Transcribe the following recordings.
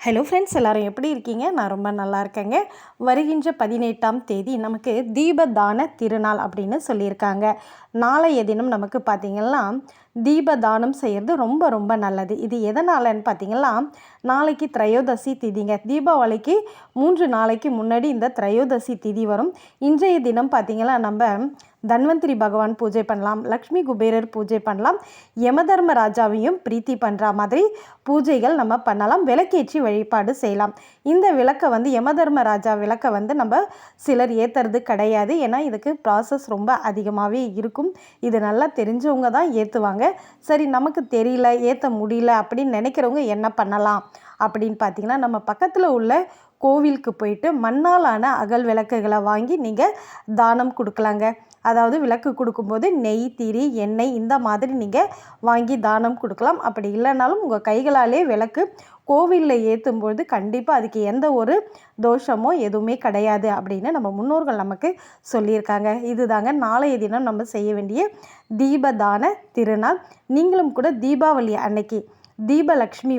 Hello friends, எல்லோரும் எப்படி இருக்கீங்க? நான் ரொம்ப நல்லா இருக்கேங்க. வருகின்ற 18ஆம் தேதி நமக்கு தீபதான திருநாள் அப்படின்னு சொல்லியிருக்காங்க. நாளைய தினம் நமக்கு பார்த்திங்கன்னா தீபதானம் செய்கிறது ரொம்ப ரொம்ப நல்லது. இது எதனாலன்னு பார்த்திங்கன்னா, நாளைக்கு திரையோதசி திதிங்க. தீபாவளிக்கு 3 நாளைக்கு முன்னாடி இந்த திரையோதசி திதி வரும். இன்றைய தினம் பார்த்திங்கன்னா நம்ம தன்வந்திரி பகவான் பூஜை பண்ணலாம், லக்ஷ்மி குபேரர் பூஜை பண்ணலாம், யமதர்மராஜாவையும் பிரீத்தி பண்ணுற மாதிரி பூஜைகள் நம்ம பண்ணலாம். விளக்கேற்றி வழிபாடு செய்யலாம். இந்த விளக்கை யமதர்மராஜா விளக்கை நம்ம சிலர் ஏற்றுறது கிடையாது. ஏன்னா இதுக்கு ப்ராசஸ் ரொம்ப அதிகமாகவே இருக்கும். இது நல்லா தெரிஞ்சவங்க தான் ஏற்றுவாங்க. சரி, நமக்கு தெரியல, ஏற்ற முடியல அப்படின்னு நினைக்கிறவங்க என்ன பண்ணலாம் அப்படின்னு பார்த்திங்கன்னா, நம்ம பக்கத்தில் உள்ள கோவிலுக்கு போயிட்டு மண்ணாலான அகல் விளக்குகளை வாங்கி நீங்கள் தானம் கொடுக்கலாங்க. அதாவது விளக்கு கொடுக்கும்போது நெய், திரி, எண்ணெய் இந்த மாதிரி நீங்கள் வாங்கி தானம் கொடுக்கலாம். அப்படி இல்லைனாலும் உங்கள் கைகளாலே விளக்கு கோவிலில் ஏற்றும்போது கண்டிப்பாக அதுக்கு எந்த ஒரு தோஷமோ எதுவுமே கிடையாது அப்படின்னு நம்ம முன்னோர்கள் நமக்கு சொல்லியிருக்காங்க. இதுதாங்க நாளைய தினம் நம்ம செய்ய வேண்டிய தீபதான திருநாள். நீங்களும் கூட தீபாவளி அன்னைக்கு தீபலக்ஷ்மி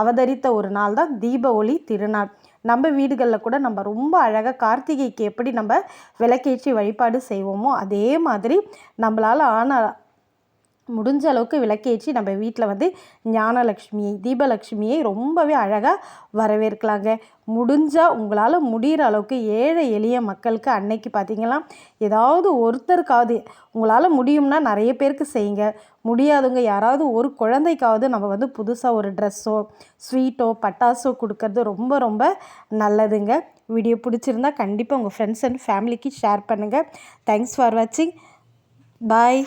அவதரித்த ஒரு நாள் தான் தீப ஒளி திருநாள். நம்ம வீடுகளில் கூட நம்ம ரொம்ப அழகாக கார்த்திகைக்கு எப்படி நம்ம விளக்கேற்றி வழிபாடு செய்வோமோ அதே மாதிரி நம்மளால் முடிஞ்ச அளவுக்கு விளக்கேற்றி நம்ம வீட்டில் ஞானலக்ஷ்மியை, தீபலக்ஷ்மியை ரொம்பவே அழகாக வரவேற்கலாங்க. முடிஞ்சால் உங்களால் முடிகிற அளவுக்கு ஏழை எளிய மக்களுக்கு அன்னைக்கு பார்த்திங்கன்னா ஏதாவது ஒருத்தருக்காவது உங்களால் முடியும்னா நிறைய பேருக்கு செய்யுங்க. முடியாதவங்க யாராவது ஒரு குழந்தைக்காவது நம்ம புதுசாக ஒரு ட்ரெஸ்ஸோ, ஸ்வீட்டோ, பட்டாசோ கொடுக்கறது ரொம்ப ரொம்ப நல்லதுங்க. வீடியோ பிடிச்சிருந்தா கண்டிப்பாக உங்கள் ஃப்ரெண்ட்ஸ் அண்ட் ஃபேமிலிக்கு ஷேர் பண்ணுங்கள். தேங்க்ஸ் ஃபார் வாட்சிங். பாய்.